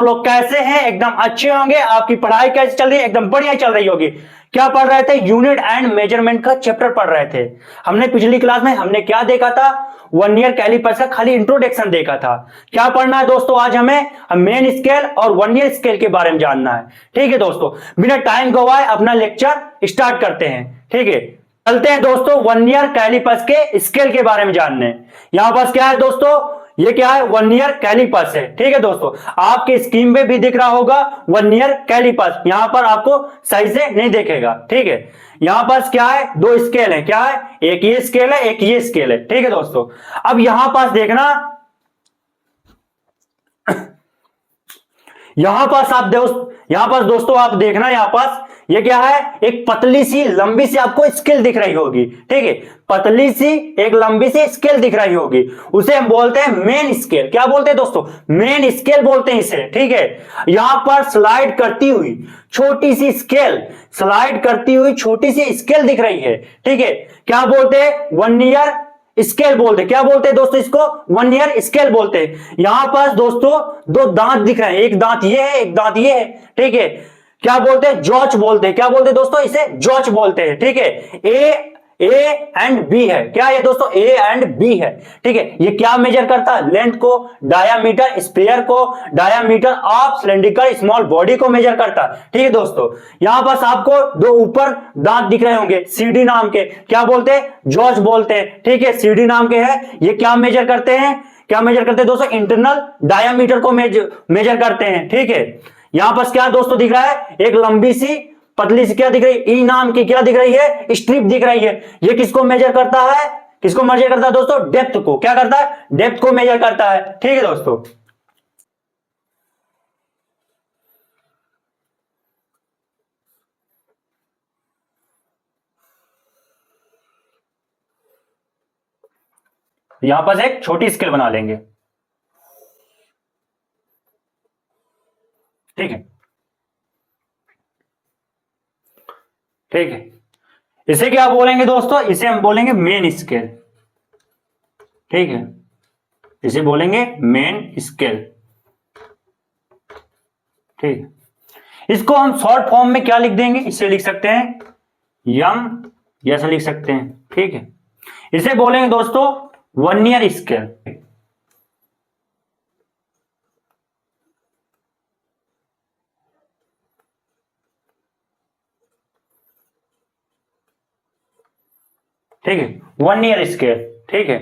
लोग कैसे हैं? एकदम अच्छे होंगे। आपकी पढ़ाई कैसे चल रही है? एकदम बढ़िया चल रही होगी। क्या पढ़ रहे थे? यूनिट एंड मेजरमेंट का चैप्टर पढ़ रहे थे। हमने पिछली क्लास में हमने क्या देखा था? वर्नियर कैलिपर्स का खाली इंट्रोडक्शन देखा था। क्या पढ़ना है दोस्तों? आज हमें मेन स्केल और वर्नियर स्केल के बारे में जानना है। ठीक है दोस्तों, बिना टाइम गवाए अपना लेक्चर स्टार्ट करते हैं। ठीक है, चलते हैं दोस्तों वर्नियर कैलिपर्स के स्केल के बारे में जानने। यहां पास क्या है दोस्तों? ये क्या है? वर्नियर कैलिपर्स है। ठीक है दोस्तों, आपके स्क्रीन पे भी दिख रहा होगा वर्नियर कैलिपर्स। यहां पर आपको सही से नहीं देखेगा। ठीक है, यहां पास क्या है? दो स्केल है। क्या है? एक ये स्केल है, एक ये स्केल है। ठीक है दोस्तों, अब यहां पास देखना, यहां पास दोस्तों आप देखना, यहां पास ये क्या है? एक पतली सी लंबी सी आपको स्केल दिख रही होगी। ठीक है, पतली सी एक लंबी सी स्केल दिख रही होगी, उसे हम बोलते हैं मेन स्केल। क्या बोलते हैं दोस्तों? मेन स्केल बोलते हैं इसे। ठीक है, यहां पर स्लाइड करती हुई छोटी सी स्केल, स्लाइड करती हुई छोटी सी स्केल दिख रही है। ठीक है, क्या बोलते हैं? वर्नियर स्केल बोलते हैं। क्या बोलते हैं दोस्तों? इसको वर्नियर स्केल बोलते हैं। यहां पास दोस्तों दो दांत दिख रहे हैं, एक दांत ये है, एक दांत ये है। ठीक है, क्या बोलते हैं? जॉच बोलते हैं। क्या बोलते हैं दोस्तों? इसे जॉच बोलते हैं। ठीक है, ए एंड बी है। क्या है दोस्तों? ए एंड बी है। ठीक है, ये क्या मेजर करता है? लेंथ को, डायामीटर, स्फीयर को, diameter of cylindrical small body को मेजर करता है। ठीक है दोस्तों, यहां पास आपको दो ऊपर दांत दिख रहे होंगे सीडी नाम के। क्या बोलते हैं? जॉच बोलते हैं। ठीक है, सीडी नाम के है। ये क्या मेजर करते हैं? क्या मेजर करते हैं दोस्तों? इंटरनल डायामीटर को मेजर करते हैं। ठीक है, यहां पास क्या दोस्तों दिख रहा है? एक लंबी सी पतली सी क्या दिख रही है? ई नाम की क्या दिख रही है? स्ट्रिप दिख रही है। ये किसको मेजर करता है? किसको मेजर करता है दोस्तों? डेप्थ को। क्या करता है? डेप्थ को मेजर करता है। ठीक है दोस्तों, यहां पास एक छोटी स्केल बना लेंगे। ठीक है, ठीक है, इसे क्या बोलेंगे दोस्तों? इसे हम बोलेंगे मेन स्केल। ठीक है, इसे बोलेंगे मेन स्केल। ठीक है, इसको हम शॉर्ट फॉर्म में क्या लिख देंगे? इसे लिख सकते हैं यम, ऐसा लिख सकते हैं। ठीक है, इसे बोलेंगे दोस्तों वर्नियर स्केल। ठीक है, वर्नियर स्केल। ठीक है,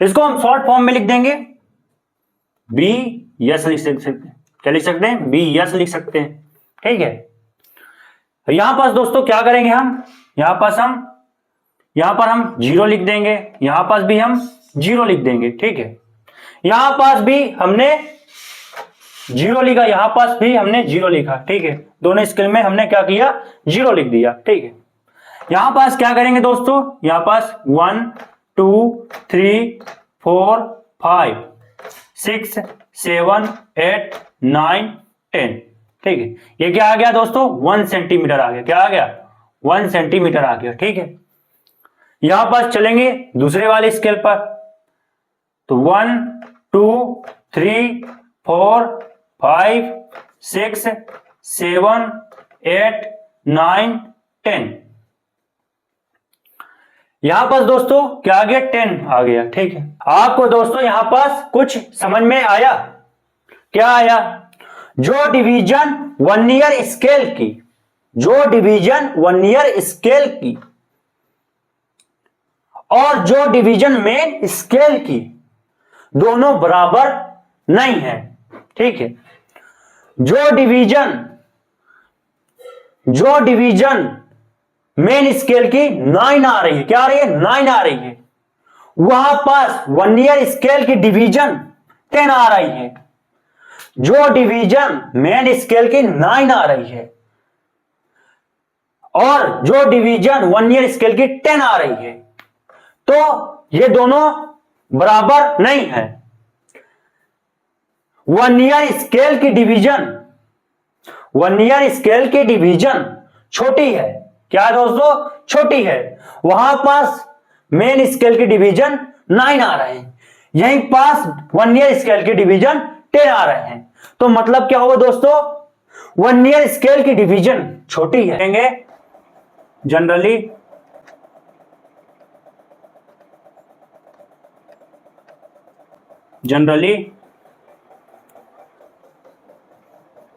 इसको हम शॉर्ट फॉर्म में लिख देंगे बी, यस लिख सकते हैं। क्या लिख सकते हैं? बी, यस लिख सकते हैं। ठीक है, यहां पास दोस्तों क्या करेंगे हम? यहां पर हम जीरो लिख देंगे, यहां पास भी हम जीरो लिख देंगे। ठीक है, यहां पास भी हमने जीरो लिखा, यहां पास भी हमने जीरो लिखा। ठीक है, दोनों स्केल में हमने क्या किया? जीरो लिख दिया। ठीक है, यहां पास क्या करेंगे दोस्तों? यहां पास 1 2 3 4 5 6 7 8 9 10। ठीक है, ये क्या आ गया दोस्तों? 1 सेंटीमीटर आ गया। क्या आ गया? 1 सेंटीमीटर आ गया। ठीक है, यहां पास चलेंगे दूसरे वाले स्केल पर, तो 1 2 3 4 5 6 7 8 9 10। यहां पास दोस्तों क्या आ गया? 10 आ गया। ठीक है, आपको दोस्तों यहां पास कुछ समझ में आया? क्या आया? जो डिवीजन वर्नियर स्केल की, जो डिवीजन वर्नियर स्केल की और जो डिवीजन मेन स्केल की, दोनों बराबर नहीं है। ठीक है, जो डिवीजन मेन स्केल की 9 आ रही है। क्या आ रही है? 9 आ रही है, वहां पास वर्नियर स्केल की डिवीजन 10 आ रही है। जो डिवीजन मेन स्केल की 9 आ रही है और जो डिवीजन वर्नियर स्केल की 10 आ रही है, तो ये दोनों बराबर नहीं है। वर्नियर स्केल की डिवीजन छोटी है। क्या है दोस्तों? छोटी है। वहां पास मेन स्केल की डिवीजन 9 आ रहे हैं, यहीं पास वर्नियर स्केल की डिवीजन 10 आ रहे हैं। तो मतलब क्या होगा दोस्तों, वर्नियर स्केल की डिवीजन छोटी है। Generally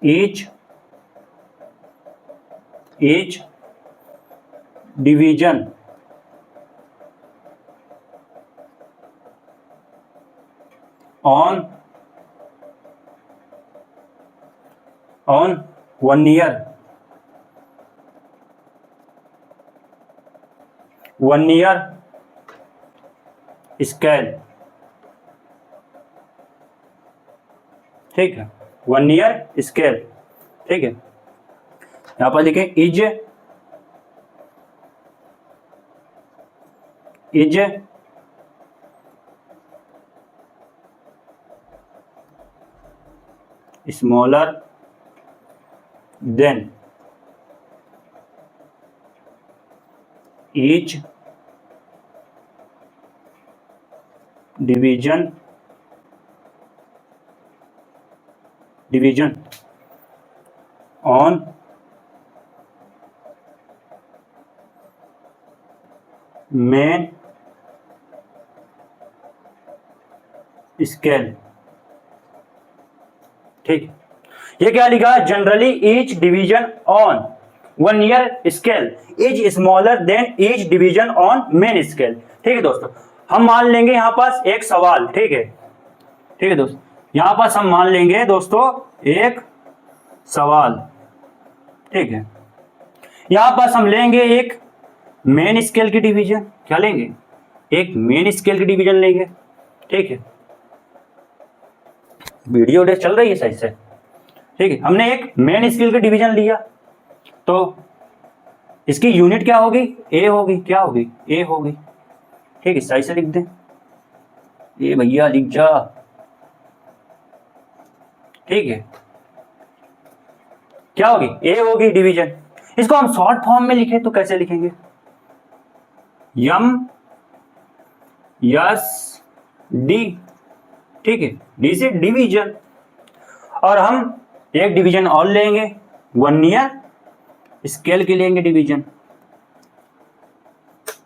each division on 1 year scale, ठीक है, 1 ईयर स्केल, ठीक है। यहां पर लिखें is smaller than each division on main scale, ठीक। ये क्या लिखा है, generally each division on 1 year scale is smaller than each division on main scale, ठीक है दोस्तों। हम मान लेंगे यहां पास एक सवाल, ठीक है दोस्तों, यहां पास हम मान लेंगे दोस्तों एक सवाल, ठीक है। यहां पास हम लेंगे एक मेन स्केल की डिवीजन, क्या लेंगे, एक मेन स्केल की डिवीजन लेंगे, ठीक है। वीडियो चल रही है सही से, ठीक है। हमने एक मेन स्केल की डिवीजन लिया तो इसकी यूनिट क्या होगी, ए होगी, क्या होगी, ए होगी, ठीक है। सही से लिख दें, ये भैया लिख जा, ठीक है। क्या होगी, ए होगी डिवीजन। इसको हम शॉर्ट फॉर्म में लिखें तो कैसे लिखेंगे, यम यस डी, ठीक है, डी से डिवीजन। और हम एक डिवीजन और लेंगे, 1 ईयर स्केल की लेंगे डिवीजन,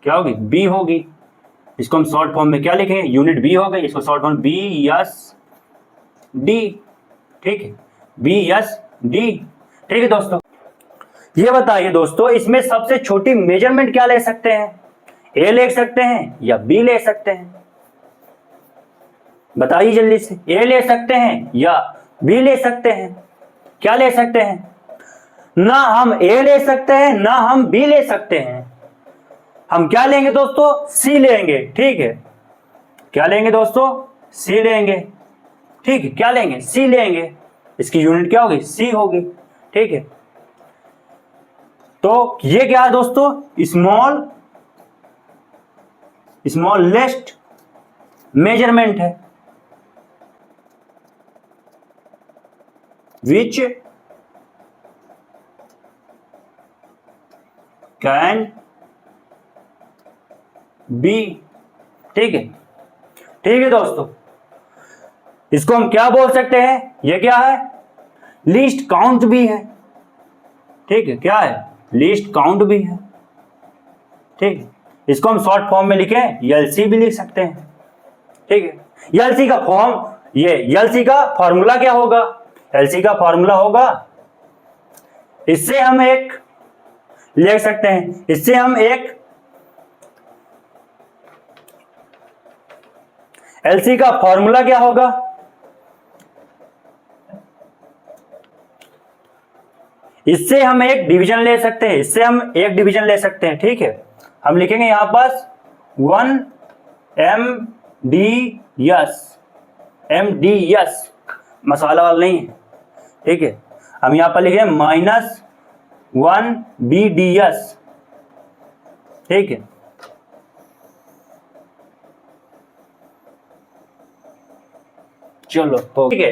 क्या होगी, बी होगी। इसको हम शॉर्ट फॉर्म में क्या लिखेंगे, यूनिट बी हो गई, इसको short form B S D, ठीक है, बी एस डी, ठीक है दोस्तों। ये बताइए दोस्तों, इसमें सबसे छोटी मेजरमेंट क्या ले सकते हैं, ए ले सकते हैं या बी ले सकते हैं, बताइए जल्दी से। ए ले सकते हैं या बी ले सकते हैं, क्या ले सकते हैं, ना हम ए ले सकते हैं ना हम बी ले सकते हैं, हम क्या लेंगे दोस्तों, सी लेंगे, ठीक है। क्या लेंगे दोस्तों, सी लेंगे, ठीक है, क्या लेंगे, सी लेंगे। इसकी यूनिट क्या होगी, सी होगी, ठीक है। तो ये क्या है दोस्तों, स्मॉलेस्ट मेजरमेंट है, विच कैन बी, ठीक है दोस्तों। इसको हम क्या बोल सकते हैं, ये क्या है, लीस्ट काउंट भी है, ठीक है, क्या है, लीस्ट काउंट भी है, ठीक है। इसको हम शॉर्ट फॉर्म में लिखें, एलसी भी लिख सकते हैं, ठीक है। एलसी का फॉर्म, ये एलसी का फॉर्मूला क्या होगा, एलसी का फॉर्मूला होगा, इससे हम एक लिख सकते हैं, इससे हम एक एलसी का फॉर्मूला क्या होगा, इससे हम एक डिवीजन ले सकते हैं, इससे हम एक डिवीजन ले सकते हैं, ठीक है। हम लिखेंगे यहां पास 1 MDS, मसाला वाला नहीं है, ठीक है। हम यहां पर लिखेंगे -1 BDS, ठीक है। चलो तो ठीक है,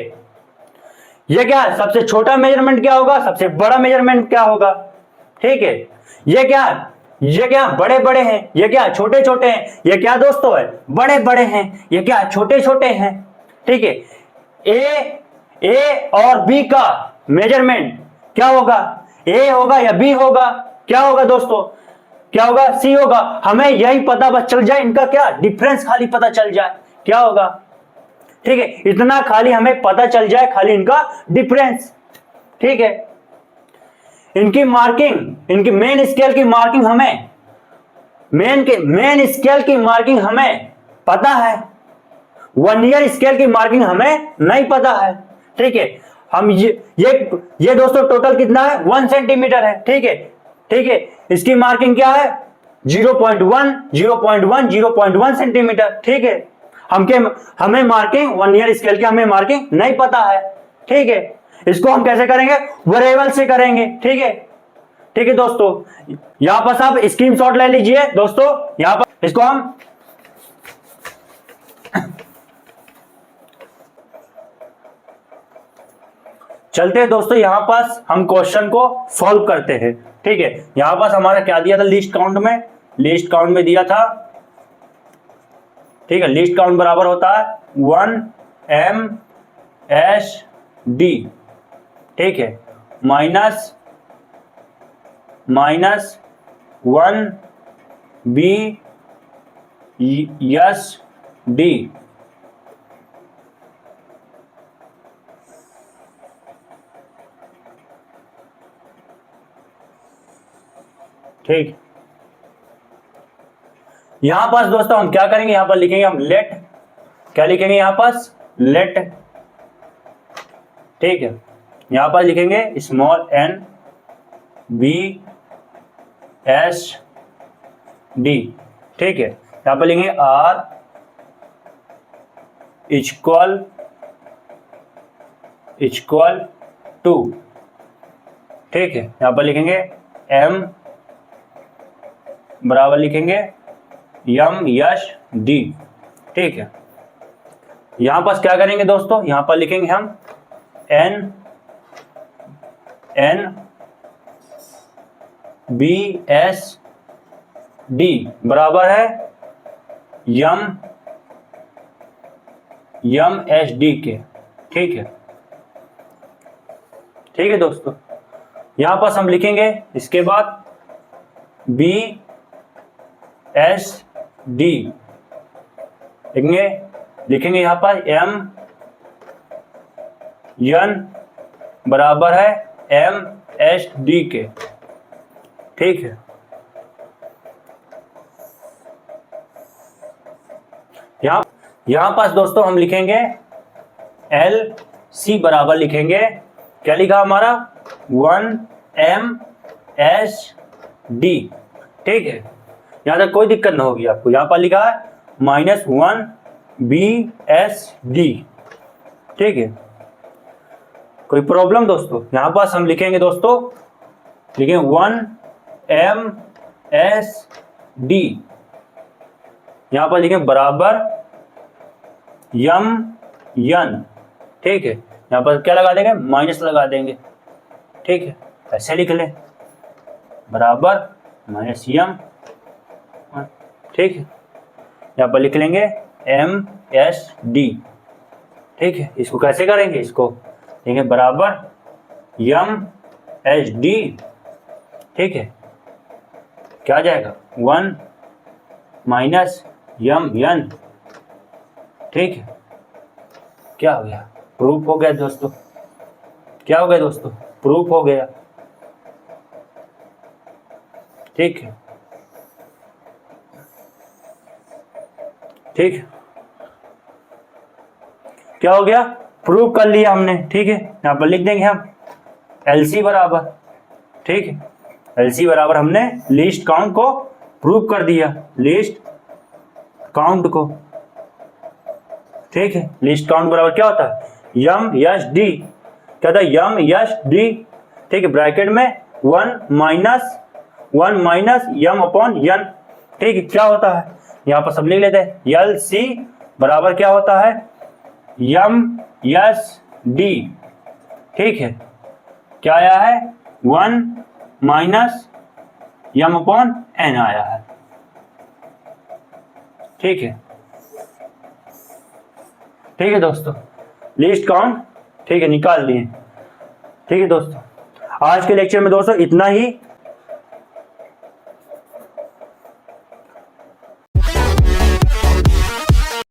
ये क्या है, सबसे छोटा मेजरमेंट क्या होगा, सबसे बड़ा मेजरमेंट क्या होगा, ठीक है। ये क्या बड़े बड़े हैं, ये क्या छोटे छोटे हैं, ये क्या दोस्तों है, बड़े बड़े हैं, ये क्या छोटे छोटे हैं, ठीक है। ए और बी का मेजरमेंट क्या होगा, ए होगा या बी होगा, क्या होगा दोस्तों, क्या होगा, सी होगा। हमें यही पता बस चल जाए, इनका क्या डिफरेंस खाली पता चल जाए, क्या होगा, ठीक है, इतना खाली हमें पता चल जाए, खाली इनका डिफरेंस, ठीक है। इनकी मार्किंग, इनकी मेन स्केल की मार्किंग हमें, मेन स्केल की मार्किंग हमें पता है, वर्नियर स्केल की मार्किंग हमें नहीं पता है, ठीक है। हम ये दोस्तों टोटल कितना है, 1 सेंटीमीटर है, ठीक है, ठीक है। इसकी मार्किंग क्या है, 0.1 0.1 0.1 सेंटीमीटर, ठीक है। हमें मार्किंग वर्नियर स्केल की हमें मार्किंग नहीं पता है, ठीक है। इसको हम कैसे करेंगे, वेरिएबल से करेंगे, ठीक है, ठीक है दोस्तों। यहां पर आप स्क्रीनशॉट ले लीजिए दोस्तों, यहां पर इसको हम चलते हैं दोस्तों, यहां पास हम क्वेश्चन को सॉल्व करते हैं, ठीक है। यहां पास हमारा क्या दिया था, लिस्ट काउंट में दिया था, ठीक है। लिस्ट काउंट बराबर होता है 1 MSD, ठीक है, माइनस 1 BSD, ठीक। यहां पास दोस्तों हम क्या करेंगे, यहां पर लिखेंगे हम लेट, क्या लिखेंगे यहां पास, लेट, ठीक है। यहां पर लिखेंगे स्मॉल n BSD, ठीक है। यहां पर लिखेंगे R इक्वल टू, ठीक है। यहां पर लिखेंगे M बराबर लिखेंगे MSD, ठीक है। यहां पर क्या करेंगे दोस्तों, यहां पर लिखेंगे हम N BSD बराबर है MSD के, ठीक है, ठीक है दोस्तों। यहां पर हम लिखेंगे इसके बाद BSD लिखेंगे यहां पर MN बराबर है MSD के, ठीक है। यहां पास दोस्तों हम लिखेंगे LC बराबर लिखेंगे, क्या लिखा हमारा 1 MSD, ठीक है। यहां तक कोई दिक्कत ना होगी आपको। यहां पर लिखा है -1 BSD, ठीक है, कोई प्रॉब्लम दोस्तों। यहां पास हम लिखेंगे दोस्तों, लिखेंगे 1 MSD, यहां पर लिखेंगे बराबर MN, ठीक है। यहां पर क्या लगा देंगे, माइनस लगा देंगे, ठीक है, ऐसे लिख लें बराबर -M, ठीक है। यहां पर लिख लेंगे MSD, ठीक है। इसको कैसे करेंगे, इसको देंगे बराबर MSD, ठीक है। क्या आ जाएगा 1 -MN, ठीक है। क्या हो गया, प्रूफ हो गया दोस्तों, क्या हो गया दोस्तों, प्रूफ हो गया, ठीक है, ठीक है। क्या हो गया, प्रूव कर लिया हमने, ठीक है। यहां पर लिख देंगे हम LC बराबर, ठीक है, LC बराबर हमने लिस्ट काउंट को प्रूव कर दिया, लिस्ट काउंट को, ठीक है। लिस्ट काउंट बराबर क्या होता है, MSD, क्या था MSD, ठीक है, ब्रैकेट में 1 माइनस M/N, ठीक है। क्या होता है, यहां पर सब लिख लेते हैं, LC बराबर क्या होता है MSD, ठीक है। क्या आया है 1 माइनस M/N आया है, ठीक है, ठीक है दोस्तों। लिस्ट काउंट ठीक है, निकाल दिए। ठीक है दोस्तों, आज के लेक्चर में दोस्तों इतना ही।